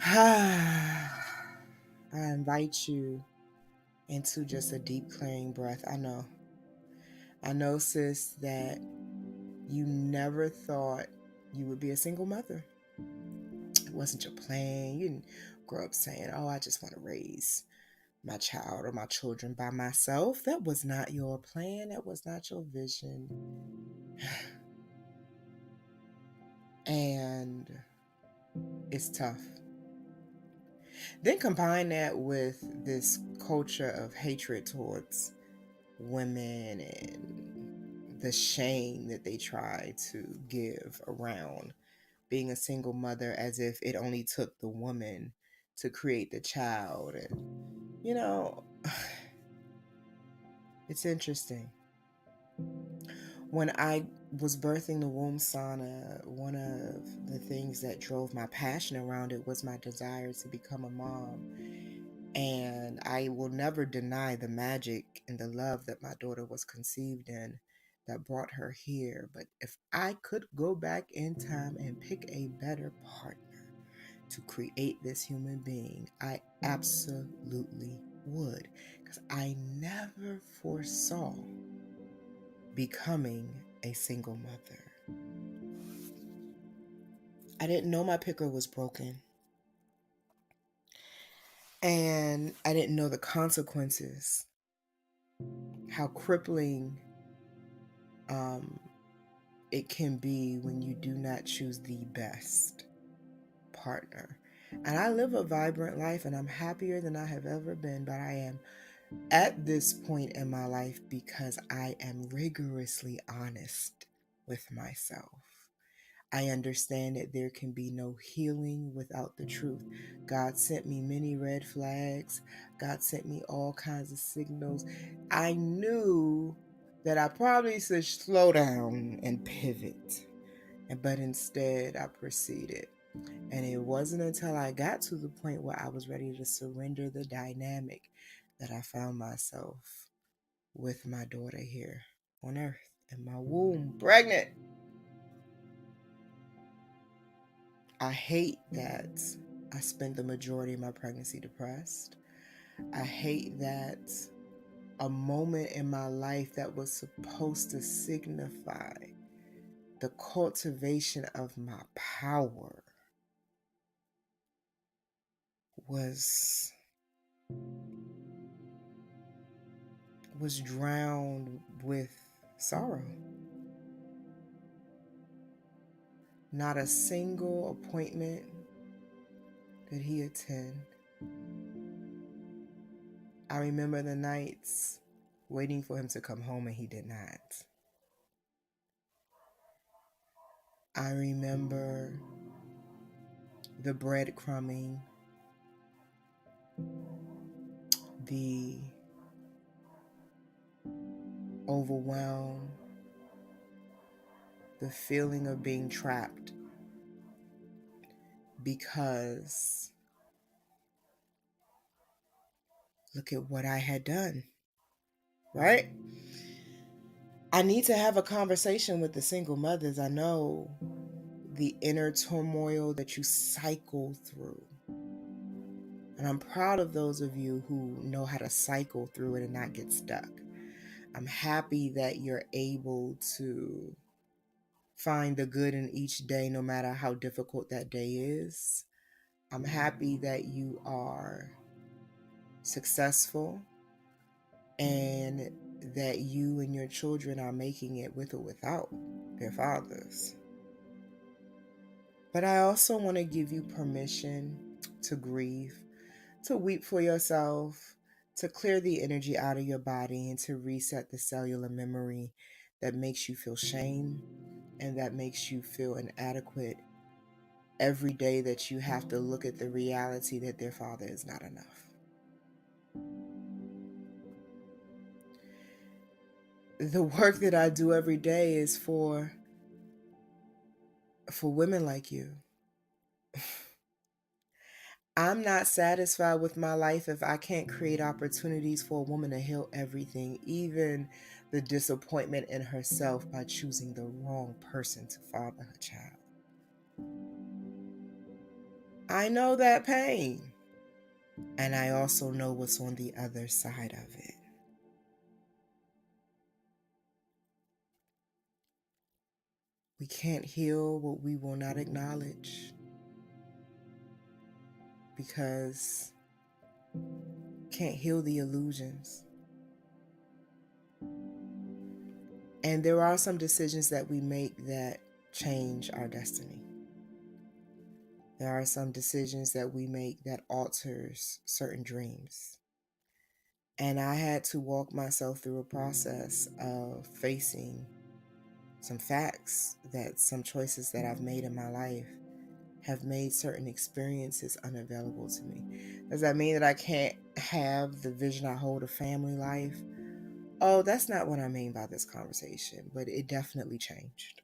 I invite you into just a deep clearing breath. I know, sis, that you never thought you would be a single mother. It wasn't your plan. You didn't grow up saying, oh, I just want to raise my child or my children by myself. That was not your plan. That was not your vision. And it's tough. Then combine that with this culture of hatred towards women and the shame that they try to give around being a single mother, as if it only took the woman to create the child. And, you know, it's interesting. When I was birthing the womb sauna, one of the things that drove my passion around it was my desire to become a mom. And I will never deny the magic and the love that my daughter was conceived in that brought her here. But if I could go back in time and pick a better partner to create this human being, I absolutely would. Because I never foresaw becoming a single mother. I didn't know my picker was broken. And I didn't know the consequences, how crippling it can be when you do not choose the best partner. And I live a vibrant life and I'm happier than I have ever been, but I am at this point in my life because I am rigorously honest with myself. I understand that there can be no healing without the truth. God sent me many red flags. God sent me all kinds of signals. I knew that I probably should slow down and pivot, but instead I proceeded. And it wasn't until I got to the point where I was ready to surrender the dynamic that I found myself with my daughter here on earth in my womb, pregnant. I hate that I spent the majority of my pregnancy depressed. I hate that a moment in my life that was supposed to signify the cultivation of my power was drowned with sorrow. Not a single appointment did he attend. I remember the nights waiting for him to come home and he did not. I remember the breadcrumbing, the overwhelm, the feeling of being trapped because look at what I had done, right? I need to have a conversation with the single mothers. I know the inner turmoil that you cycle through. And I'm proud of those of you who know how to cycle through it and not get stuck. I'm happy that you're able to find the good in each day, no matter how difficult that day is. I'm happy that you are successful and that you and your children are making it with or without their fathers. But I also want to give you permission to grieve, to weep for yourself, to clear the energy out of your body, and to reset the cellular memory that makes you feel shame and that makes you feel inadequate every day that you have to look at the reality that their father is not enough. The work that I do every day is for women like you. I'm not satisfied with my life if I can't create opportunities for a woman to heal everything, even the disappointment in herself by choosing the wrong person to father her child. I know that pain. And I also know what's on the other side of it. We can't heal what we will not acknowledge, because can't heal the illusions. And there are some decisions that we make that change our destiny. There are some decisions that we make that alters certain dreams. And I had to walk myself through a process of facing some facts that some choices that I've made in my life have made certain experiences unavailable to me. Does that mean that I can't have the vision I hold of family life? Oh, that's not what I mean by this conversation, but it definitely changed.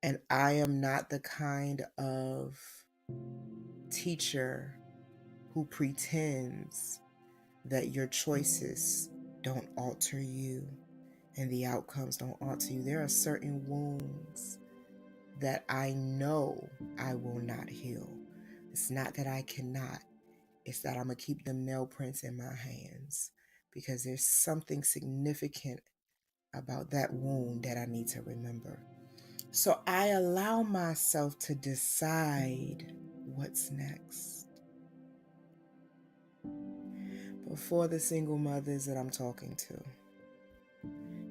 And I am not the kind of teacher who pretends that your choices don't alter you and the outcomes don't alter you. There are certain wounds that I know I will not heal. It's not that I cannot, it's that I'm going to keep the nail prints in my hands, because there's something significant about that wound that I need to remember. So I allow myself to decide what's next. But for the single mothers that I'm talking to,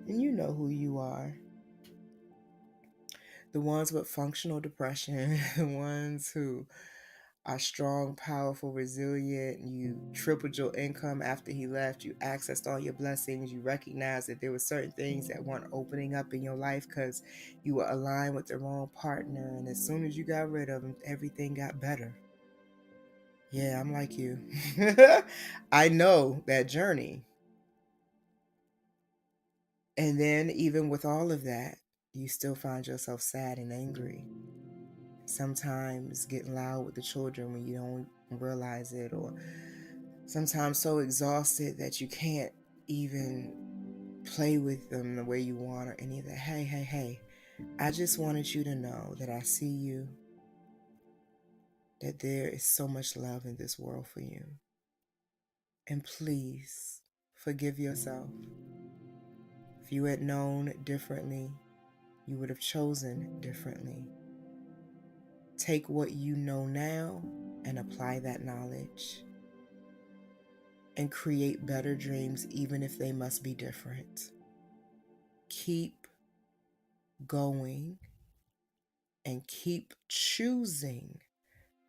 and you know who you are, the ones with functional depression, the ones who are strong, powerful, resilient. You tripled your income after he left. You accessed all your blessings. You recognized that there were certain things that weren't opening up in your life because you were aligned with the wrong partner. And as soon as you got rid of him, everything got better. Yeah, I'm like you. I know that journey. And then, even with all of that, you still find yourself sad and angry. Sometimes getting loud with the children when you don't realize it, or sometimes so exhausted that you can't even play with them the way you want or any of that. Hey, I just wanted you to know that I see you, that there is so much love in this world for you. And please forgive yourself. If you had known differently, you would have chosen differently. Take what you know now and apply that knowledge, and create better dreams, even if they must be different. Keep going and keep choosing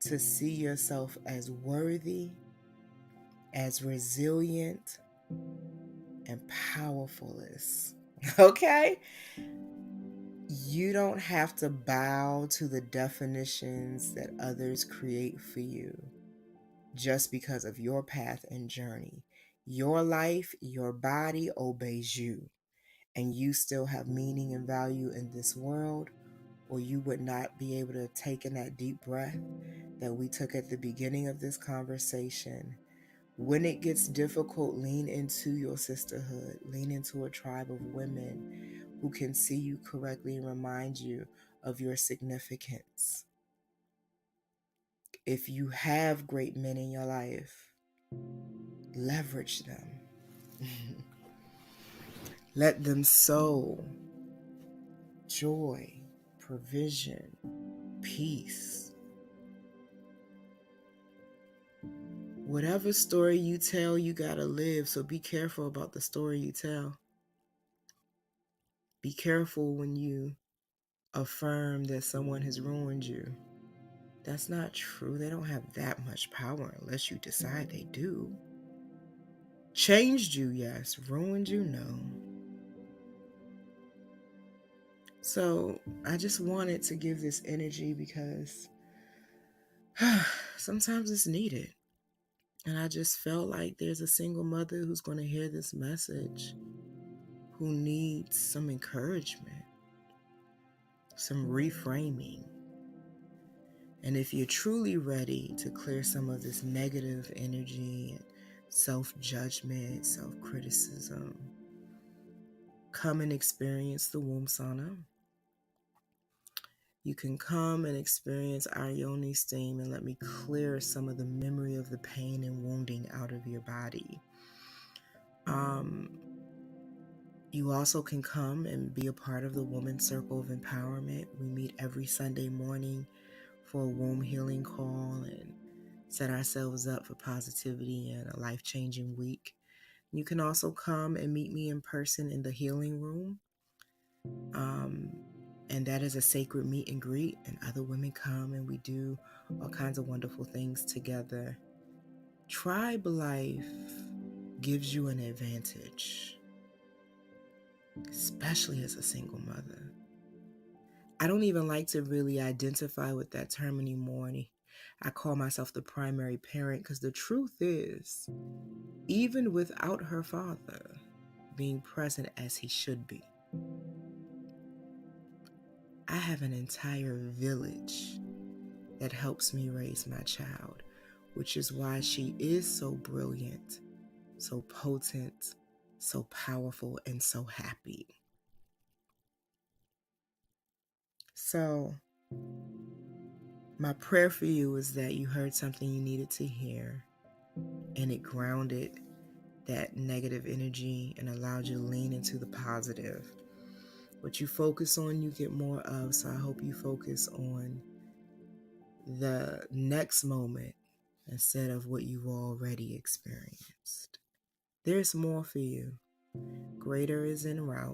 to see yourself as worthy, as resilient, and powerful as. Okay? You don't have to bow to the definitions that others create for you just because of your path and journey. Your life, your body obeys you, and you still have meaning and value in this world, or you would not be able to take in that deep breath that we took at the beginning of this conversation. When it gets difficult, lean into your sisterhood, lean into a tribe of women who can see you correctly and remind you of your significance. If you have great men in your life, leverage them. Let them sow joy, provision, peace. Whatever story you tell, you gotta live, so be careful about the story you tell. Be careful when you affirm that someone has ruined you. That's not true. They don't have that much power unless you decide they do. Changed you, yes. Ruined you, no. So I just wanted to give this energy because sometimes it's needed. And I just felt like there's a single mother who's going to hear this message who needs some encouragement, some reframing. And if you're truly ready to clear some of this negative energy and self-judgment, self-criticism, come and experience the womb sauna. You can come and experience our yoni steam and let me clear some of the memory of the pain and wounding out of your body. You also can come and be a part of the Women's Circle of Empowerment. We meet every Sunday morning for a womb healing call and set ourselves up for positivity and a life-changing week. You can also come and meet me in person in the healing room. And that is a sacred meet and greet, and other women come and we do all kinds of wonderful things together. Tribe life gives you an advantage, especially as a single mother. I don't even like to really identify with that term anymore. I call myself the primary parent because the truth is, even without her father being present as he should be, I have an entire village that helps me raise my child, which is why she is so brilliant, so potent, so powerful, and so happy. So, my prayer for you is that you heard something you needed to hear and it grounded that negative energy and allowed you to lean into the positive. What you focus on, you get more of. So I hope you focus on the next moment instead of what you've already experienced. There's more for you. Greater is en route.